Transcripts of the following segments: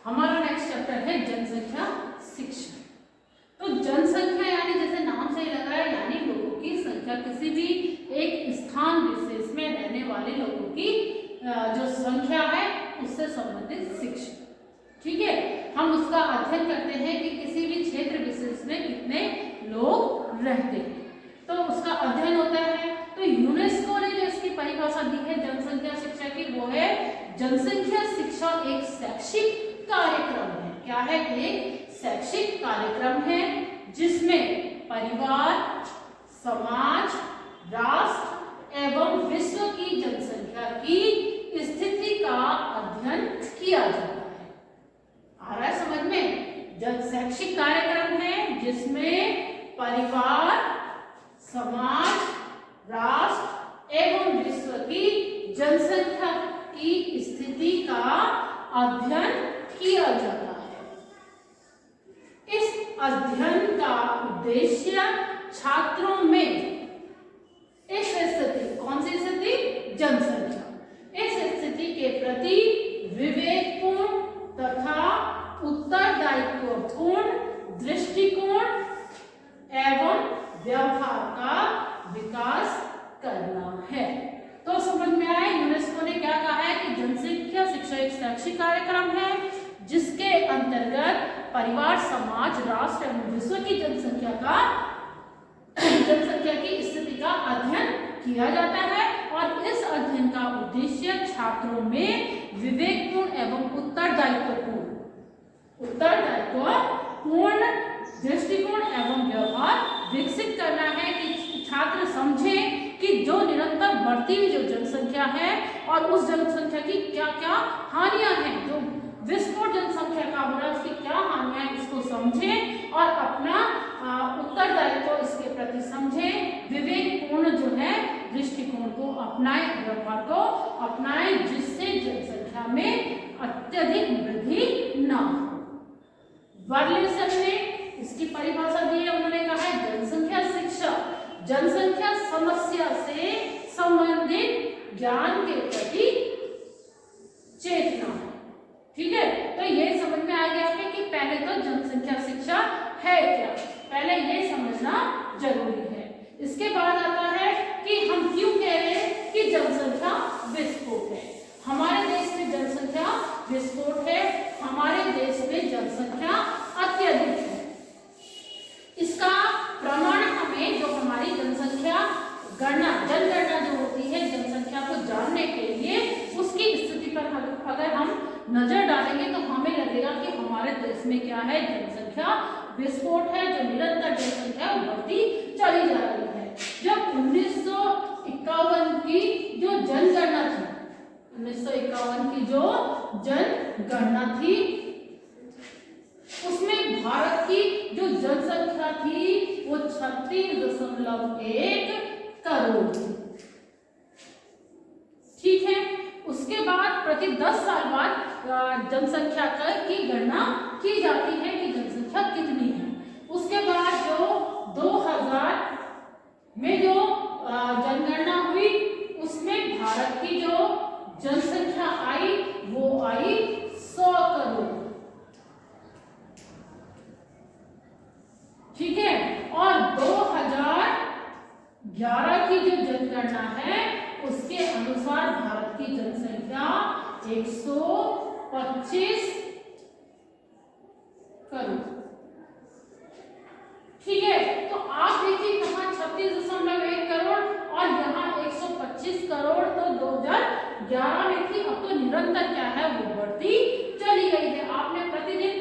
हमारा next chapter है जनसंख्या शिक्षा। तो जनसंख्या यानी जैसे नाम से ही लग रहा है, यानी लोगों की संख्या, किसी भी एक स्थान विशेष में रहने वाले लोगों की जो संख्या है उससे संबंधित शिक्षा। ठीक है, हम उसका अध्ययन करते हैं कि किसी भी क्षेत्र विशेष में कितने लोग रहते हैं, तो उसका अध्ययन होता है। तो यूनेस्को ने जो इसकी परिभाषा दी है जनसंख्या शिक्षा की, वो है जनसंख्या शिक्षा एक शैक्षिक कार्यक्रम है। क्या है? एक शैक्षिक कार्यक्रम है जिसमें परिवार, समाज, राष्ट्र एवं विश्व की जनसंख्या की स्थिति का अध्ययन किया जाता है। आ रहा है समझ में? जब शैक्षिक कार्यक्रम है जिसमें परिवार, समाज, राष्ट्र एवं विश्व की जनसंख्या की स्थिति का अध्ययन किया जाता है। इस अध्ययन का उद्देश्य छात्रों में इस स्थिति, कौन सी स्थिति? जनसंख्या, इस स्थिति के प्रति विवेकपूर्ण तथा उत्तरदायित्वपूर्ण दृष्टिकोण एवं व्यवहार का विकास करना है। तो समझ में आया, यूनेस्को ने क्या कहा है कि जनसंख्या शिक्षा एक शैक्षिक कार्यक्रम है जिसके अंतर्गत परिवार, समाज, राष्ट्र एवं विश्व की जनसंख्या की स्थिति का अध्ययन किया जाता है और इस अध्ययन का उद्देश्य छात्रों में विवेकपूर्ण एवं उत्तरदायित्वपूर्ण दृष्टिकोण एवं व्यवहार विकसित करना है कि छात्र समझे कि जो निरंतर बढ़ती हुई जो जनसंख्या है और उस जनसंख्या की क्या क्या हानियां हैं, जो विस्फोट जनसंख्या का हो रहा है उसकी क्या हानियां हैं, इसको समझे और अपना उत्तरदायित्व इसके प्रति समझे, विवेकपूर्ण जो है दृष्टिकोण को अपनाए, व्यवहार को अपनाए, जिससे जनसंख्या में अत्यधिक वृद्धि न हो। वर्लिसन ने इसकी परिभाषा दी है, उन्होंने कहा है जनसंख्या शिक्षा जनसंख्या समस्या से संबंधित ज्ञान के प्रति चेतना। ठीक है, तो ये समझ में आ गया है कि पहले तो जनसंख्या शिक्षा है क्या, पहले ये समझना जरूरी है। इसके बाद आता है कि हम क्यों कह रहे हैं कि जनसंख्या विस्फोट है। हमारे देश में जनसंख्या विस्फोट है, हमारे देश में जनसंख्या अत्यधिक है। इसका प्रमाण हमें, जो हमारी जनसंख्या जनगणना जो होती है जनसंख्या को जानने के लिए, उसकी स्थिति पर अगर हम नजर डालेंगे तो हमें लगेगा कि हमारे देश में क्या है, जनसंख्या विस्फोट है, जो निरंतर जनसंख्या बढ़ती चली जा रही है। जब 1951 की जो जनगणना थी, 1951 की जो जनगणना थी, उसमें भारत की जो जनसंख्या थी वो 36.1 करोड़ थी। ठीक है, उसके बाद प्रति 10 साल बाद जनसंख्या की गणना की जाती है कि जनसंख्या कितनी है। उसके बाद जो 2000 में जो जनगणना हुई उसमें भारत की जो जनसंख्या आई वो आई 100 करोड़। ठीक है, और 2011 की जो जनगणना है उसके अनुसार भारत की जनसंख्या 125 करोड़। ठीक है, तो आप देखिए कहाँ 36.1 करोड़ और यहाँ 125 करोड़ तो 2011 में थी, अब तो निरंतर क्या है वो बढ़ती चली गई है। आपने प्रतिदिन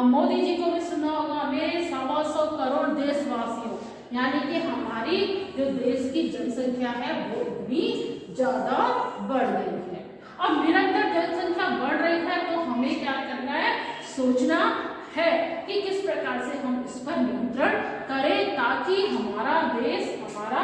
मोदी जी को भी सुना होगा, मेरे 125 करोड़ देशवासियों, यानी कि हमारी जो देश की जनसंख्या है वो इतनी ज्यादा बढ़ गई है। अब निरंतर जनसंख्या बढ़ रही है तो हमें क्या करना है, सोचना है कि किस प्रकार से हम इस पर नियंत्रण करें ताकि हमारा देश, हमारा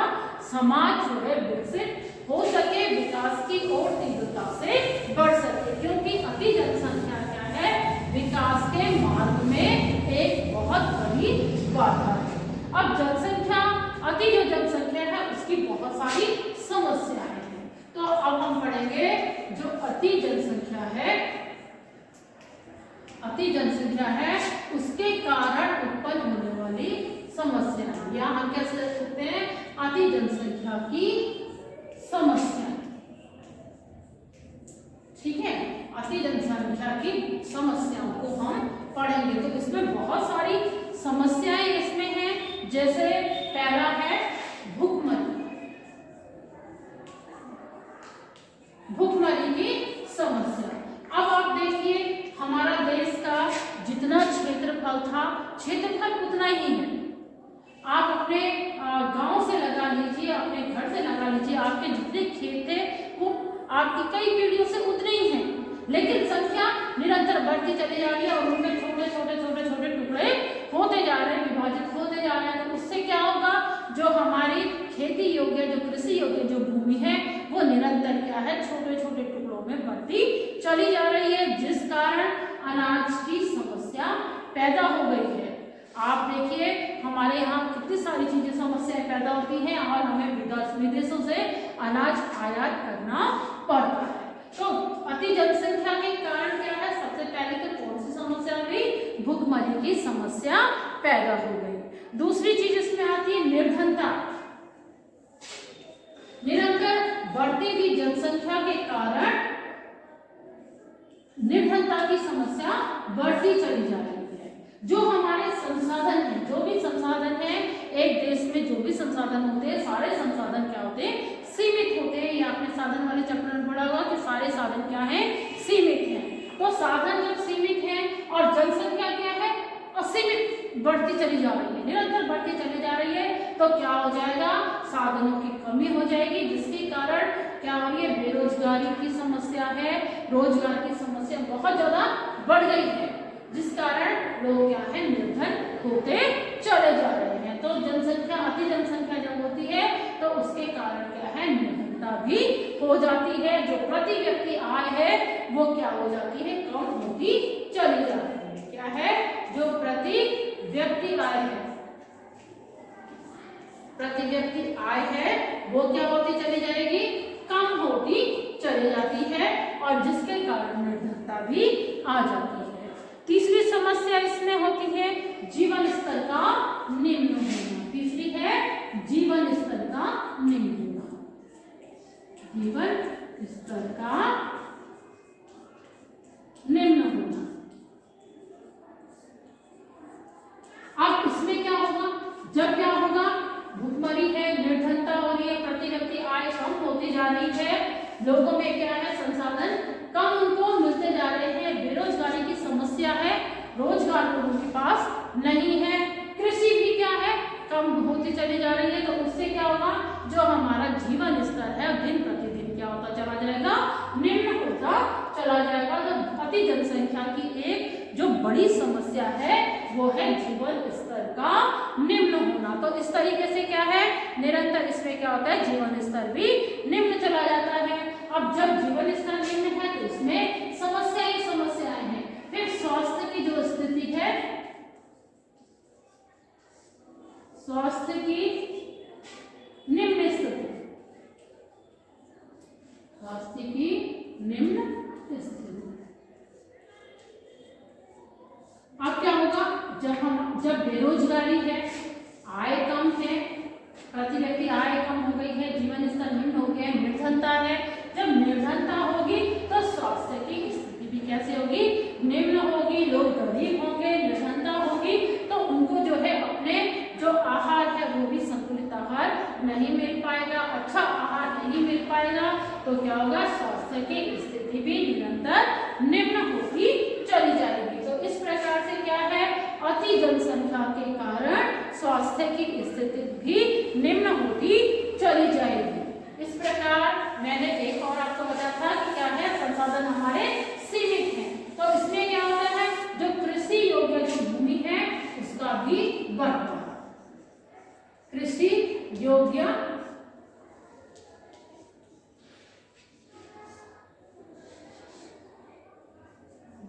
समाज जो है विकसित हो सके, विकास की ओर तीव्रता से बढ़ सके। क्योंकि अति जनसंख्या क्या है, विकास के मार्ग में एक बहुत बड़ी बाधा है। अब जनसंख्या, अति जो जनसंख्या है उसकी बहुत सारी समस्याएं हैं। तो अब हम पढ़ेंगे जो अति जनसंख्या है। अति जनसंख्या है उसके कारण उत्पन्न होने वाली समस्या, या हम क्या कह सकते हैं, अति जनसंख्या की समस्या। ठीक है, अति जनसंख्या की समस्याओं को हम पढ़ेंगे। तो इसमें बहुत सारी समस्याएं इसमें हैं, जैसे पहला है भूखमरी। भूखमरी की समस्या। अब आप देखिए हमारा देश का जितना क्षेत्रफल था, क्षेत्रफल उतना ही है। आप अपने गांव से लगा लीजिए, अपने घर से लगा लीजिए, आपके जितने खेत थे वो आपकी कई पीढ़ियों से उतने ही हैं, लेकिन संख्या निरंतर बढ़ती चली जा रही है और उनमें छोटे छोटे छोटे छोटे टुकड़े होते जा रहे हैं, विभाजित होते जा रहे हैं। तो उससे क्या होगा, जो हमारी खेती योग्य, जो कृषि योग्य जो भूमि है वो निरंतर क्या है, छोटे छोटे टुकड़ों में बढ़ती चली जा रही है, जिस कारण अनाज की समस्या पैदा हो गई है। आप देखिए हमारे यहाँ कितनी सारी चीजें समस्याएं पैदा होती हैं और हमें विदेशों से अनाज आयात करना पड़ता है। तो अति जनसंख्या के कारण क्या है, सबसे पहले तो कौन सी समस्या हुई, भूखमरी की समस्या पैदा हो गई। दूसरी चीज इसमें आती है निर्धनता। निरंतर बढ़ती हुई जनसंख्या के कारण निर्धनता की समस्या बढ़ती चली जा रही है। जो हमारे संसाधन हैं, जो भी संसाधन है, एक देश में जो भी संसाधन होते हैं, सारे संसाधन क्या होते हैं, सीमित होते हैं। ये आपने साधन वाले चैप्टर में पढ़ा होगा कि सारे साधन क्या हैं, सीमित हैं। तो साधन जब सीमित हैं और जनसंख्या क्या है, असीमित बढ़ती चली जा रही है, निरंतर बढ़ती चली जा रही है, तो क्या हो जाएगा, साधनों की कमी हो जाएगी, जिसके कारण क्या हो रही है, बेरोजगारी की समस्या है, रोजगार की समस्या बहुत ज्यादा बढ़ गई है, जिस कारण लोग क्या है, निर्धन होते चले जा रहे हैं। तो जनसंख्या, अति जनसंख्या जब होती है तो उसके कारण क्या है, निर्धनता भी हो जाती है। जो प्रति व्यक्ति आय है वो क्या हो जाती है, कम होती चली जाती है। क्या है, जो प्रति व्यक्ति आय है, प्रति व्यक्ति आय है वो क्या होती चली जाएगी, कम होती चली जाती है, और जिसके कारण निर्धनता भी आ जाती है। तीसरी समस्या इसमें होती है जीवन स्तर का निम्न होना। तीसरी है जीवन स्तर का निम्न होना। जीवन स्तर का निम्न होना। अब इसमें क्या होगा, जब क्या होगा, भूखमरी है, निर्धनता हो रही है, प्रति व्यक्ति आय कम होती जा रही है, लोगों में क्या है, संसाधन कम उनको मिलते जा रहे हैं, बेरोजगारी की समस्या है, रोजगार लोगों के पास नहीं है, कृषि भी क्या है, कम होती चली जा रही है। तो उससे क्या होगा, जो हमारा जीवन स्तर है दिन प्रतिदिन क्या होता चला जाएगा, निम्न होता चला जाएगा। तो अति जनसंख्या की एक जो बड़ी समस्या है वो है जीवन स्तर का निम्न होना। तो इस तरीके से क्या है, निरंतर इसमें क्या होता है, जीवन स्तर भी निम्न चला जाता है। अब जब जीवन स्तर निम्न है तो इसमें समस्या ही समस्याएं हैं। फिर स्वास्थ्य की जो स्थिति है, स्वास्थ्य की निम्न स्थिति, स्वास्थ्य की निम्न स्थिति। अब क्या होगा, जब बेरोजगारी है, आय कम है, प्रति व्यक्ति आय कम हो गई है, जीवन स्तर निम्न हो गया है, निर्धनता है। जब निर्धनता होगी तो स्वास्थ्य की स्थिति भी कैसे होगी, निम्न होगी, लोग गरीब होंगे, निर्धनता होगी, तो उनको जो है अपने जो आहार है वो भी संतुलित आहार नहीं मिल पाएगा, अच्छा आहार नहीं मिल पाएगा, तो क्या होगा, स्वास्थ्य की स्थिति भी निरंतर निम्न होती चली जाएगी। तो इस प्रकार से क्या है, अति जनसंख्या के कारण स्वास्थ्य की स्थिति भी निम्न होती चली जाएगी। इस प्रकार मैंने एक और आपको बताया था कि क्या है, संसाधन हमारे सीमित हैं, तो इसमें क्या होता है, जो कृषि योग्य जो भूमि है उसका भी बढ़ता है, कृषि योग्य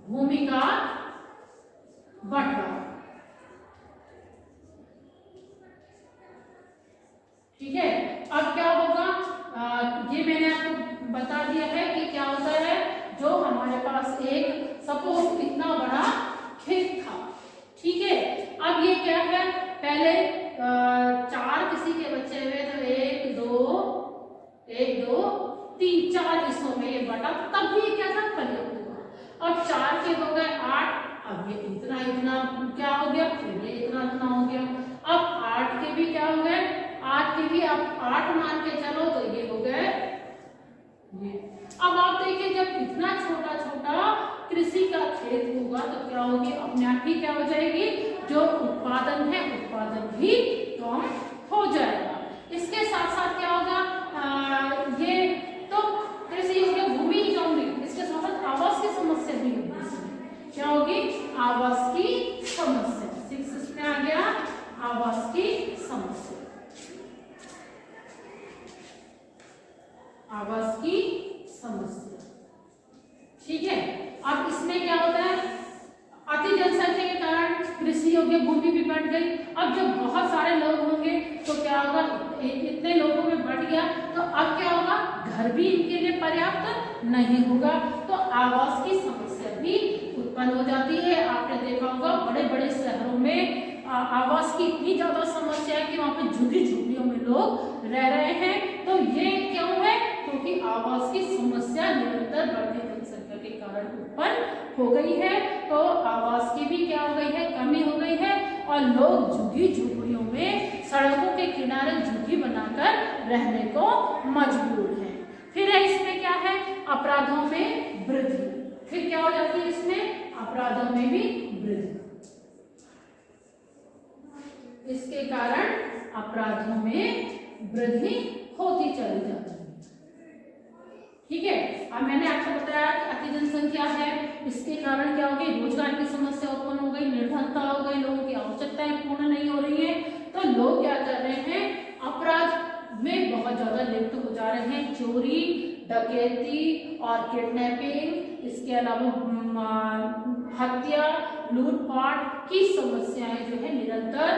भूमि का बढ़ता। ठीक है, अब क्या होगा, ये मैंने आपको बता दिया है कि क्या होता है, जो हमारे पास एक सपोज इतना बड़ा ये इतना इतना क्या हो गया, फिर ये इतना इतना हो गया। अब 8 के भी क्या हो गए, 8 के भी आप 8 मान के चलो तो ये हो गए ये। अब आप देखिए जब इतना छोटा छोटा कृषि का खेत होगा तो क्या होगी, अपने आप ही क्या हो जाएगी, जो उत्पादन है उत्पादन भी कम हो जाएगा। इसके साथ साथ क्या होगा, ये तो कृषि योग्य भूमि ही होंगी, इसके साथ साथ आवास की समस्या भी होगी। इसमें क्या होगी, आवास की समस्या। 6 में आ गया आवास की समस्या, आवास की समस्या। ठीक है, अब इसमें क्या होता है, अति जनसंख्या के कारण कृषि योग्य भूमि भी बढ़ गई। अब जब बहुत सारे लोग होंगे तो क्या होगा, इतने लोगों में बढ़ गया तो अब क्या होगा, घर भी इनके लिए पर्याप्त नहीं होगा, तो आवास की समस्या भी उत्पन्न हो जाती है। आपने देखा होगा बड़े बड़े शहरों में आवास की इतनी ज्यादा समस्या है कि वहां पे झुग्गी झुग्गियों में लोग रह रहे हैं। तो ये क्यों है, क्योंकि आवास की समस्या निरंतर बढ़ती जनसंख्या के कारण उत्पन्न हो गई है। तो आवास की भी क्या हो गई है, कमी हो गई है, और लोग झुग्गी झुग्गियों में सड़कों के किनारे झुग्गी बनाकर रहने को मजबूर हैं। फिर है इसमें क्या है, अपराधों में वृद्धि। फिर क्या हो जाती है इसमें, अपराधों में भी वृद्धि। इसके कारण अपराधों में वृद्धि होती चली जाती है। ठीक है, अब मैंने आपको बताया कि अति जनसंख्या है, इसके कारण क्या हो गई, रोजगार की समस्या उत्पन्न हो गई, निर्धनता हो गई, लोगों की आवश्यकताएं पूर्ण नहीं हो रही है। तो लोग क्या कर रहे हैं, अपराध में बहुत ज्यादा लिप्त हो जा रहे हैं। चोरी, डकैती और किडनैपिंग, इसके अलावा हत्या, लूटपाट की समस्याएं जो है निरंतर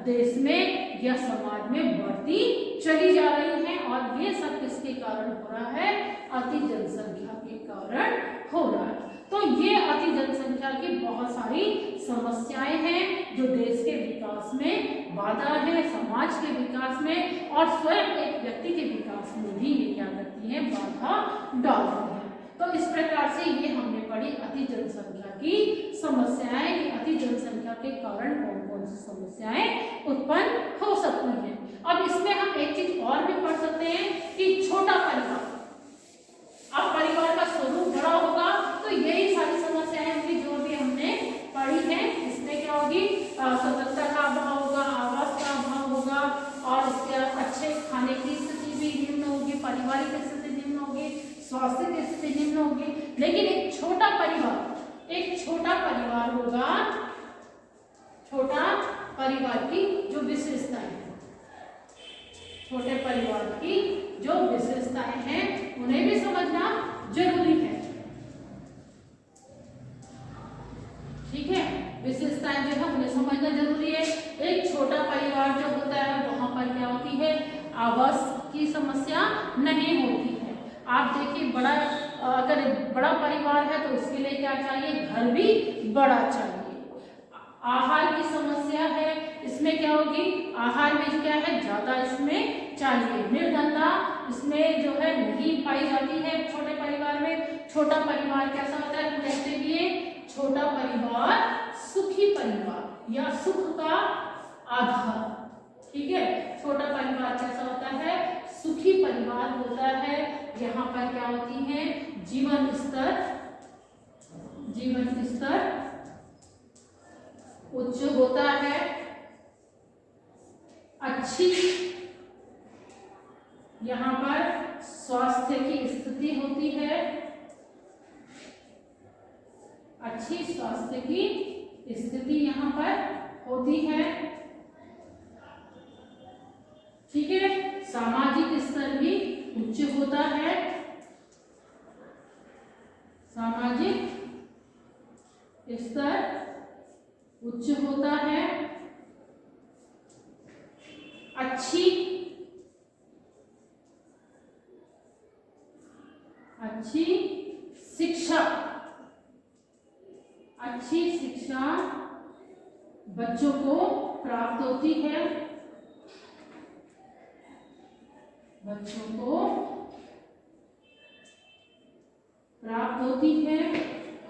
देश में या समाज में बढ़ती चली जा रही हैं। और ये सब किसके कारण हो रहा है, अति जनसंख्या के कारण हो रहा है। तो ये अति जनसंख्या की बहुत सारी समस्याएं हैं जो देश के विकास में बाधा है, समाज के विकास में और स्वयं एक व्यक्ति के विकास में भी ये क्या करती है, बाधा डालती है। तो इस प्रकार से ये हमने पढ़ी अति जनसंख्या की समस्याएं कि अति जनसंख्या के कारण कौन कौन सी समस्याएं उत्पन्न हो सकती हैं। अब इसमें हम एक चीज और भी पढ़ सकते हैं कि छोटा परिवार, अब परिवार का स्वरूप बड़ा होगा तो यही सारी समस्याएं होंगी जो भी हमने पढ़ी है। इसमें क्या होगी, स्वतंत्रता का अभाव होगा, आवास का अभाव होगा, और इसके अच्छे खाने की स्थिति भी निम्न होगी, पारिवारिक स्थिति निम्न होगी, स्वास्थ्य की स्थिति निम्न होगी। लेकिन एक छोटा परिवार होगा, छोटा परिवार की जो विशेषताएं हैं, छोटे परिवार की जो विशेषताएं हैं उन्हें भी समझना जरूरी है। ठीक है, विशेषताएं जो है उन्हें समझना जरूरी है। एक छोटा परिवार जो होता है वहां पर क्या होती है, आवास की समस्या नहीं होती है। आप देखिए अगर बड़ा परिवार है तो उसके लिए क्या चाहिए, घर भी बड़ा चाहिए। आहार की समस्या है, इसमें क्या होगी, आहार में क्या है, ज्यादा इसमें चाहिए। निर्धनता इसमें जो है नहीं पाई जाती है छोटे परिवार में। छोटा परिवार कैसा होता है, कहते हैं छोटा परिवार सुखी परिवार या सुख का आधार। ठीक है, छोटा परिवार कैसा होता है, सुखी परिवार होता है। यहाँ पर क्या होती है, जीवन स्तर उच्च होता है, अच्छी यहाँ पर स्वास्थ्य की स्थिति होती है, अच्छी स्वास्थ्य की स्थिति यहाँ पर होती है। ठीक है, सामाजिक स्तर भी उच्च होता है, सामाजिक स्तर उच्च होता है। अच्छी शिक्षा बच्चों को प्राप्त होती है,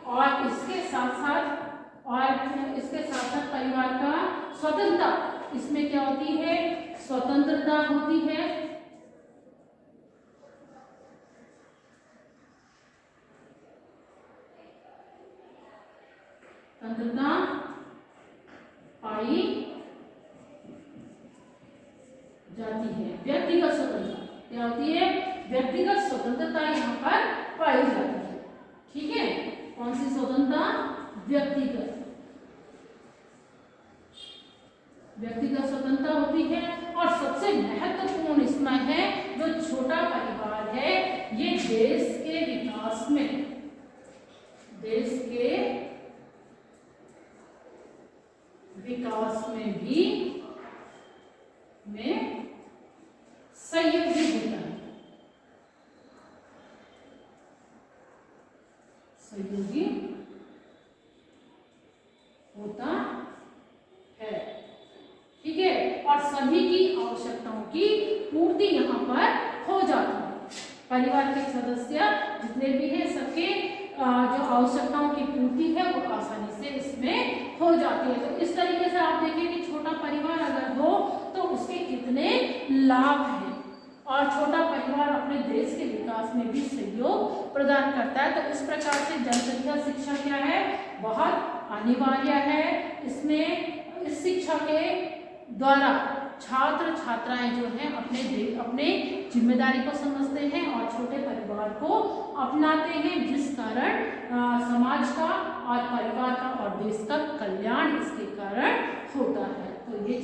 और इसके साथ साथ और इसके साथ साथ परिवार का स्वतंत्रता, इसमें क्या होती है, स्वतंत्रता होती है। स्वतंत्रता पाई जाती है। व्यक्तिगत स्वतंत्रता क्या होती है, व्यक्तिगत स्वतंत्रता यहाँ पर पाई जाती है। ठीक है, कौन सी स्वतंत्रता, व्यक्तिगत स्वतंत्रता होती है। और सबसे महत्वपूर्ण इसमें है जो छोटा परिवार है, ये देश के विकास में भी सहयोगी होता है, सहयोगी होता है। ठीक है, और सभी की आवश्यकताओं की पूर्ति यहाँ पर हो जाती है। परिवार के सदस्य जितने भी हैं, सबके जो आवश्यकताओं की पूर्ति है वो आसानी से इसमें हो जाती है। तो इस तरीके से आप देखिए कि छोटा परिवार अगर हो तो उसके कितने लाभ हैं, और छोटा परिवार अपने देश के विकास में भी सहयोग प्रदान करता है। तो इस प्रकार से जनसंख्या शिक्षा क्या है, बहुत अनिवार्य है। इसमें इस शिक्षा के द्वारा छात्र छात्राएं जो हैं अपने जिम्मेदारी को समझते हैं और छोटे परिवार को अपनाते हैं, जिस कारण समाज का और परिवार का और देश का कल्याण इसके कारण होता है। तो ये